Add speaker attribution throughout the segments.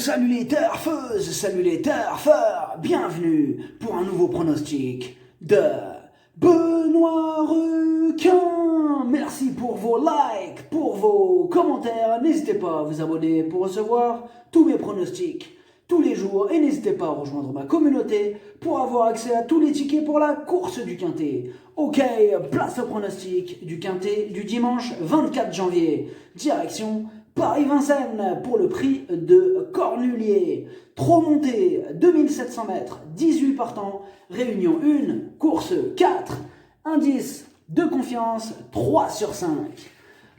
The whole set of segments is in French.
Speaker 1: salut les turfeuses, salut les turfeurs, bienvenue pour un nouveau pronostic de Benoît Requin. Merci pour vos likes, pour vos commentaires, n'hésitez pas à vous abonner pour recevoir tous mes pronostics tous les jours et n'hésitez pas à rejoindre ma communauté pour avoir accès à tous les tickets pour la course du Quintet. Ok, place au pronostic du Quintet du dimanche 24 janvier, direction Paris-Vincennes pour le prix de Cornulier. Trop monté, 2700 mètres, 18 partants, réunion 1, course 4, indice de confiance 3 sur 5.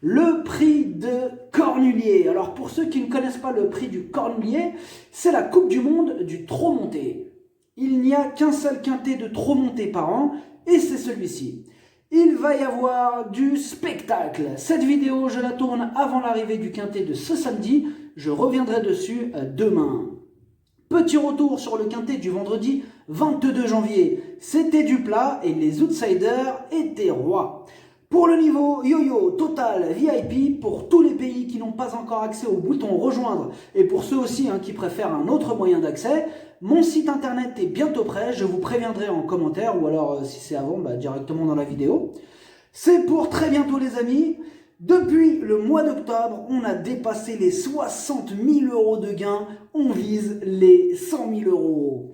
Speaker 1: Le prix de Cornulier. Alors pour ceux qui ne connaissent pas le prix du Cornulier, c'est la Coupe du Monde du trop monté. Il n'y a qu'un seul quintet de trop monté par an et c'est celui-ci. Il va y avoir du spectacle. Cette vidéo, je la tourne avant l'arrivée du quintet de ce samedi. Je reviendrai dessus demain. Petit retour sur le quintet du vendredi 22 janvier. C'était du plat et les outsiders étaient rois. Pour le niveau yo-yo total VIP, pour tous les pays qui n'ont pas encore accès au bouton rejoindre et pour ceux aussi qui préfèrent un autre moyen d'accès, mon site internet est bientôt prêt, je vous préviendrai en commentaire ou alors si c'est avant, directement dans la vidéo. C'est pour très bientôt les amis. Depuis le mois d'octobre, on a dépassé les 60 000 euros de gains, on vise les 100 000 euros.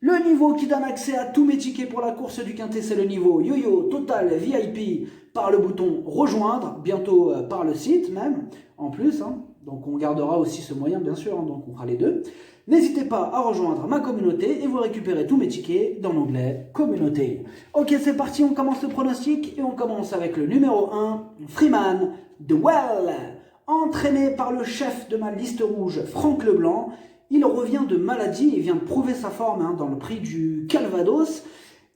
Speaker 1: Le niveau qui donne accès à tous mes tickets pour la course du Quintet, c'est le niveau yo-yo total VIP par le bouton rejoindre, bientôt par le site même, en plus. Donc on gardera aussi ce moyen bien sûr, donc on fera les deux. N'hésitez pas à rejoindre ma communauté et vous récupérez tous mes tickets dans l'onglet communauté. Ok, c'est parti, on commence le pronostic et on commence avec le numéro 1, Freeman de Well. Entraîné par le chef de ma liste rouge, Franck Leblanc, il revient de maladie et vient de prouver sa forme dans le prix du Calvados.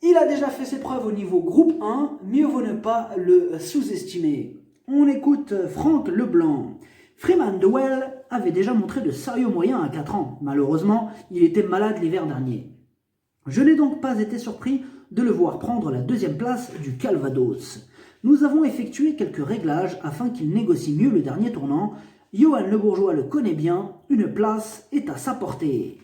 Speaker 1: Il a déjà fait ses preuves au niveau groupe 1, mieux vaut ne pas le sous-estimer. On écoute Franck Leblanc. Freeman de Well avait déjà montré de sérieux moyens à 4 ans. Malheureusement, il était malade l'hiver dernier. Je n'ai donc pas été surpris de le voir prendre la deuxième place du Calvados. Nous avons effectué quelques réglages afin qu'il négocie mieux le dernier tournant. Johan Le Bourgeois le connaît bien, une place est à sa portée.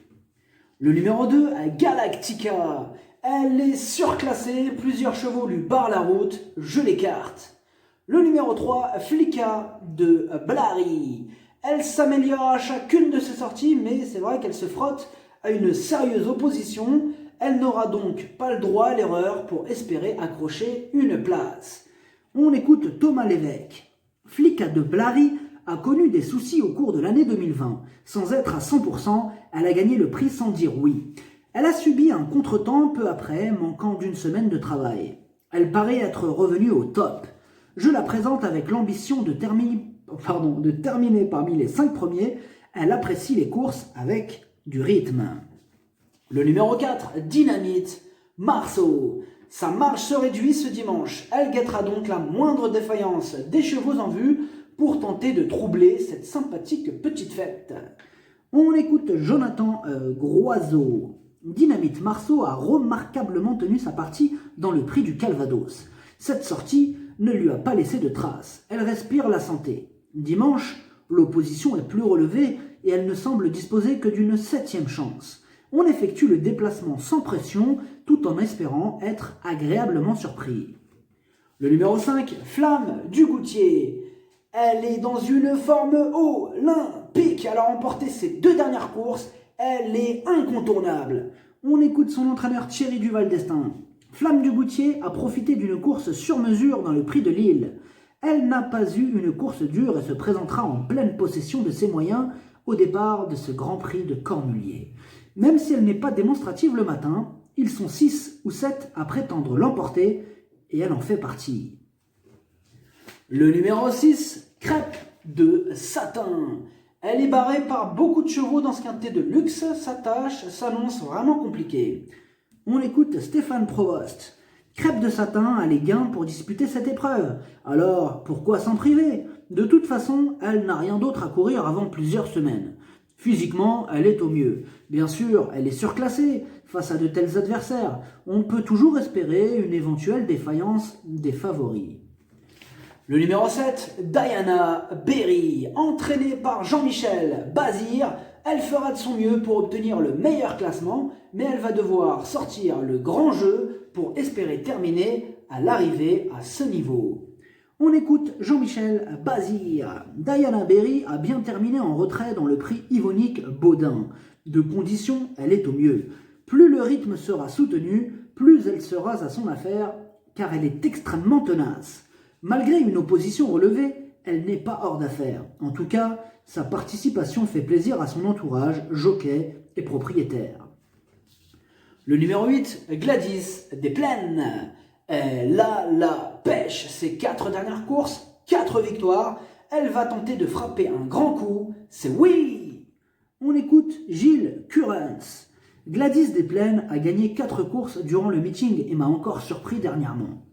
Speaker 1: Le numéro 2, Galactica. Elle est surclassée, plusieurs chevaux lui barrent la route, je l'écarte. Le numéro 3, Flicka de Blary. Elle s'améliore à chacune de ses sorties, mais c'est vrai qu'elle se frotte à une sérieuse opposition. Elle n'aura donc pas le droit à l'erreur pour espérer accrocher une place. On écoute Thomas Lévesque. Flicka de Blary a connu des soucis au cours de l'année 2020. Sans être à 100%, elle a gagné le prix sans dire oui. Elle a subi un contretemps peu après, manquant d'une semaine de travail. Elle paraît être revenue au top. Je la présente avec l'ambition de terminer parmi les 5 premiers. Elle apprécie les courses avec du rythme. Le numéro 4, Dynamite Marceau. Sa marge se réduit ce dimanche. Elle guettera donc la moindre défaillance des chevaux en vue pour tenter de troubler cette sympathique petite fête. On écoute Jonathan Groiseau. Dynamite Marceau a remarquablement tenu sa partie dans le prix du Calvados. Cette sortie ne lui a pas laissé de traces. Elle respire la santé. Dimanche, l'opposition est plus relevée et elle ne semble disposer que d'une 7e chance. On effectue le déplacement sans pression tout en espérant être agréablement surpris. Le numéro 5, Flamme du Goutier. Elle est dans une forme olympique. Elle a remporté ses 2 dernières courses. Elle est incontournable. On écoute son entraîneur Thierry Duval d'Estaing. Flamme du Goutier a profité d'une course sur mesure dans le prix de Lille. Elle n'a pas eu une course dure et se présentera en pleine possession de ses moyens au départ de ce Grand Prix de Cornulier. Même si elle n'est pas démonstrative le matin, ils sont 6 ou 7 à prétendre l'emporter et elle en fait partie. Le numéro 6, Crêpe de Satin. Elle est barrée par beaucoup de chevaux dans ce quintet de luxe. Sa tâche s'annonce vraiment compliquée. On écoute Stéphane Provost. Crêpe de Satin a les gains pour disputer cette épreuve. Alors, pourquoi s'en priver? De toute façon, elle n'a rien d'autre à courir avant plusieurs semaines. Physiquement, elle est au mieux. Bien sûr, elle est surclassée face à de tels adversaires. On peut toujours espérer une éventuelle défaillance des favoris. Le numéro 7, Diana Berry, entraînée par Jean-Michel Bazir, Elle fera de son mieux pour obtenir le meilleur classement, mais elle va devoir sortir le grand jeu pour espérer terminer à l'arrivée à ce niveau. On écoute Jean-Michel Bazir. Diana Berry a bien terminé en retrait dans le prix Yvonique Baudin. De condition, elle est au mieux. Plus le rythme sera soutenu, plus elle sera à son affaire, car elle est extrêmement tenace. Malgré une opposition relevée, elle n'est pas hors d'affaire. En tout cas, sa participation fait plaisir à son entourage, jockey et propriétaire. Le numéro 8, Gladys Desplaines. Elle a la pêche. Ses 4 dernières courses, 4 victoires. Elle va tenter de frapper un grand coup. C'est oui! On écoute Gilles Currens. Gladys Desplaines a gagné 4 courses durant le meeting et m'a encore surpris dernièrement.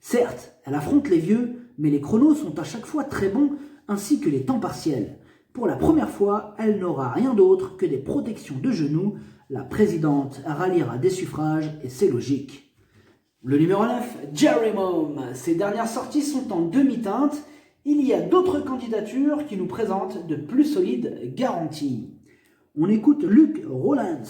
Speaker 1: Certes, elle affronte les vieux, mais les chronos sont à chaque fois très bons, ainsi que les temps partiels. Pour la première fois, elle n'aura rien d'autre que des protections de genoux. La présidente ralliera des suffrages et c'est logique. Le numéro 9, Jerry Mom. Ses dernières sorties sont en demi-teinte. Il y a d'autres candidatures qui nous présentent de plus solides garanties. On écoute Luc Rollins.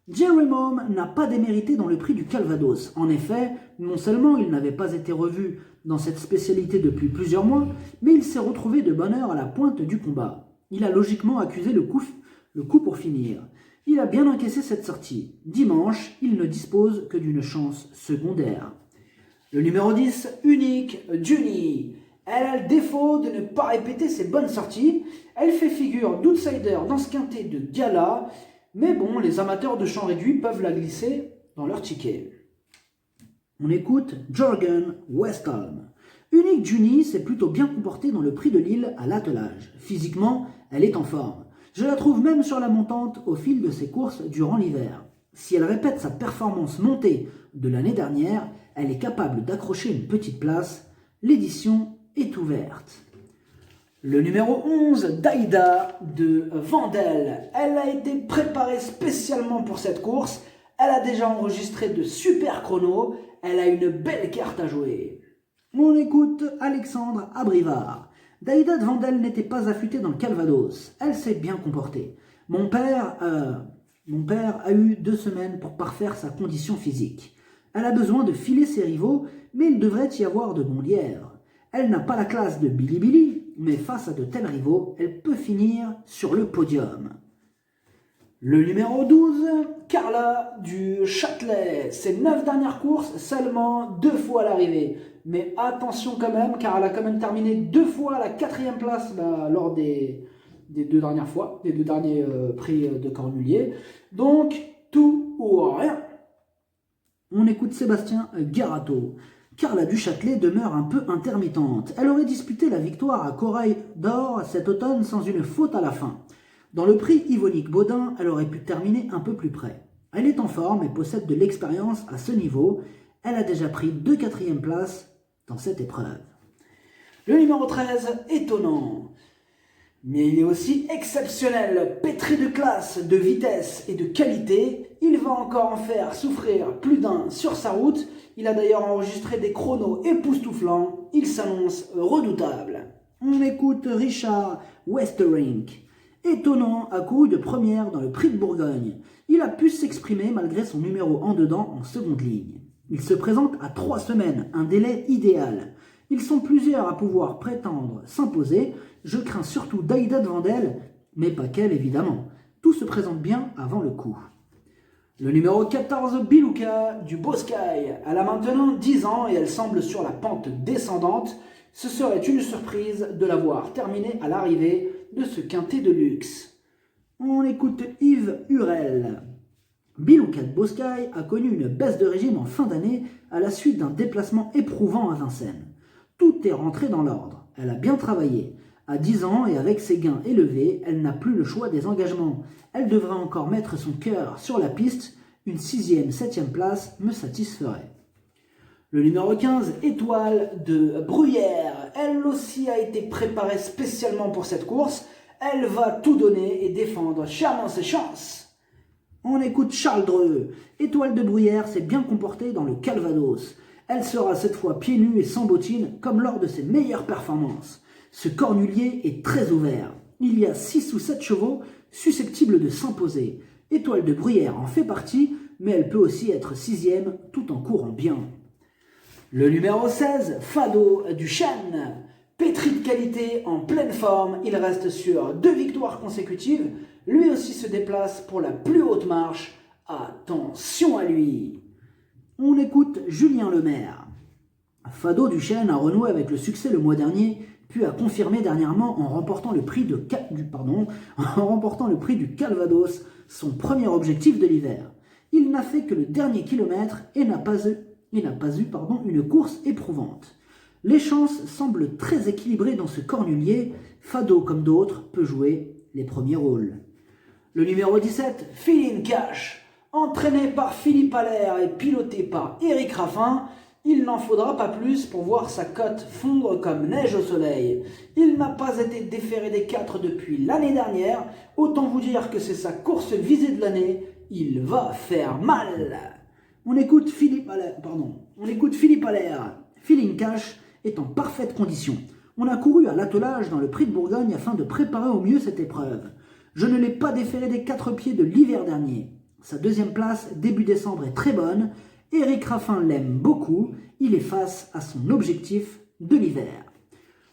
Speaker 1: Jerry Mom n'a pas démérité dans le prix du Calvados. En effet, non seulement il n'avait pas été revu dans cette spécialité depuis plusieurs mois, mais il s'est retrouvé de bonne heure à la pointe du combat. Il a logiquement accusé le coup pour finir. Il a bien encaissé cette sortie. Dimanche, il ne dispose que d'une chance secondaire. Le numéro 10, Unique Junie. Elle a le défaut de ne pas répéter ses bonnes sorties. Elle fait figure d'outsider dans ce quintet de gala. Mais bon, les amateurs de champ réduit peuvent la glisser dans leur ticket. On écoute Jorgen Westholm. Unique Junie s'est plutôt bien comportée dans le prix de Lille à l'attelage. Physiquement, elle est en forme. Je la trouve même sur la montante au fil de ses courses durant l'hiver. Si elle répète sa performance montée de l'année dernière, elle est capable d'accrocher une petite place. L'édition est ouverte. Le numéro 11, Daïda de Vandel. Elle a été préparée spécialement pour cette course. Elle a déjà enregistré de super chronos. Elle a une belle carte à jouer. On écoute Alexandre Abrivard. Daïda de Vandel n'était pas affûtée dans le Calvados. Elle s'est bien comportée. Mon père a eu 2 semaines pour parfaire sa condition physique. Elle a besoin de filer ses rivaux, mais il devrait y avoir de bons lièvres. Elle n'a pas la classe de Billy Billy, mais face à de tels rivaux, elle peut finir sur le podium. Le numéro 12, Carla du Châtelet. Ses 9 dernières courses, seulement 2 fois à l'arrivée. Mais attention quand même, car elle a quand même terminé 2 fois à la 4e place lors des 2 dernières fois, des 2 derniers prix de Cornulier. Donc, tout ou rien. On écoute Sébastien Garato. Carla du Châtelet demeure un peu intermittente. Elle aurait disputé la victoire à Corail d'Or cet automne sans une faute à la fin. Dans le prix Yvonique Baudin, elle aurait pu terminer un peu plus près. Elle est en forme et possède de l'expérience à ce niveau. Elle a déjà pris 2 4e places dans cette épreuve. Le numéro 13, étonnant. Mais il est aussi exceptionnel, pétri de classe, de vitesse et de qualité. Il va encore en faire souffrir plus d'un sur sa route. Il a d'ailleurs enregistré des chronos époustouflants. Il s'annonce redoutable. On écoute Richard Westerink. Étonnant à coup de première dans le prix de Bourgogne. Il a pu s'exprimer malgré son numéro en dedans en seconde ligne. Il se présente à 3 semaines, un délai idéal. Ils sont plusieurs à pouvoir prétendre s'imposer. Je crains surtout Daïda de Vandel, mais pas qu'elle évidemment. Tout se présente bien avant le coup. Le numéro 14, Bilouka du Boscaï. Elle a maintenant 10 ans et elle semble sur la pente descendante. Ce serait une surprise de la voir terminer à l'arrivée de ce quintet de luxe. On écoute Yves Hurel. Bilouka de Boscaï a connu une baisse de régime en fin d'année à la suite d'un déplacement éprouvant à Vincennes. Tout est rentré dans l'ordre. Elle a bien travaillé. À 10 ans et avec ses gains élevés, elle n'a plus le choix des engagements. Elle devrait encore mettre son cœur sur la piste. Une 6e, 7e place me satisferait. Le numéro 15, Étoile de Bruyère. Elle aussi a été préparée spécialement pour cette course. Elle va tout donner et défendre chèrement ses chances. On écoute Charles Dreux. Étoile de Bruyère s'est bien comportée dans le Calvados. Elle sera cette fois pieds nus et sans bottines comme lors de ses meilleures performances. Ce cornulier est très ouvert. Il y a 6 ou 7 chevaux susceptible de s'imposer. Étoile de Bruyère en fait partie, mais elle peut aussi être 6e tout en courant bien. Le numéro 16, Fado du Chêne. Pétri de qualité, en pleine forme, il reste sur 2 victoires consécutives. Lui aussi se déplace pour la plus haute marche. Attention à lui. On écoute Julien Lemaire. Fado du Chêne a renoué avec le succès le mois dernier, puis a confirmé dernièrement en remportant le prix du Calvados, son premier objectif de l'hiver. Il n'a fait que le dernier kilomètre et n'a pas eu une course éprouvante. Les chances semblent très équilibrées dans ce cornulier. Fado, comme d'autres, peut jouer les premiers rôles. Le numéro 17, Feeling Cash. Entraîné par Philippe Allaire et piloté par Eric Raffin, il n'en faudra pas plus pour voir sa cote fondre comme neige au soleil. Il n'a pas été déféré des 4 depuis l'année dernière. Autant vous dire que c'est sa course visée de l'année. Il va faire mal. On écoute Philippe Allaire. Feeling Cash est en parfaite condition. On a couru à l'attelage dans le Prix de Bourgogne afin de préparer au mieux cette épreuve. Je ne l'ai pas déféré des 4 pieds de l'hiver dernier. Sa 2e place, début décembre, est très bonne. Eric Raffin l'aime beaucoup. Il est face à son objectif de l'hiver.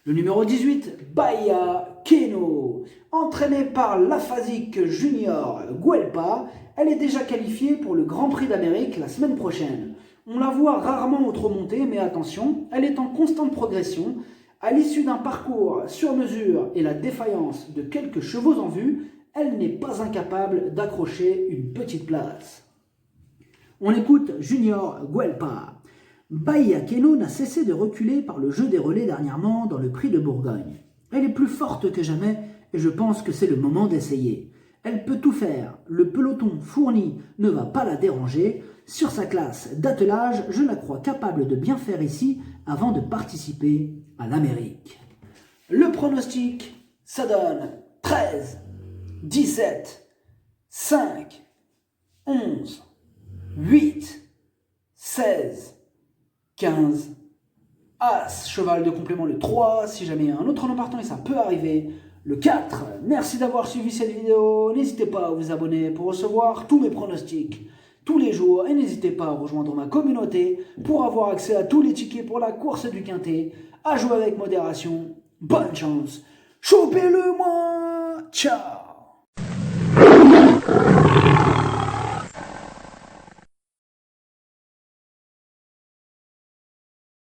Speaker 1: Le numéro 18, Bahia Keno. Entraînée par l'aphasique junior Guelpa, elle est déjà qualifiée pour le Grand Prix d'Amérique la semaine prochaine. On la voit rarement au trot monté, mais attention, elle est en constante progression. À l'issue d'un parcours sur mesure et la défaillance de quelques chevaux en vue, elle n'est pas incapable d'accrocher une petite place. On écoute Junior Guelpa. Bahia Keno n'a cessé de reculer par le jeu des relais dernièrement dans le Prix de Bourgogne. Elle est plus forte que jamais et je pense que c'est le moment d'essayer. Elle peut tout faire, le peloton fourni ne va pas la déranger. Sur sa classe d'attelage, je la crois capable de bien faire ici avant de participer à l'Amérique. Le pronostic, ça donne 13, 17, 5, 11, 8, 16, 15, As, cheval de complément le 3, si jamais un autre nom partant et ça peut arriver, le 4. Merci d'avoir suivi cette vidéo, n'hésitez pas à vous abonner pour recevoir tous mes pronostics tous les jours et n'hésitez pas à rejoindre ma communauté pour avoir accès à tous les tickets pour la course du Quintet, à jouer avec modération, bonne chance, chopez-le moi, ciao.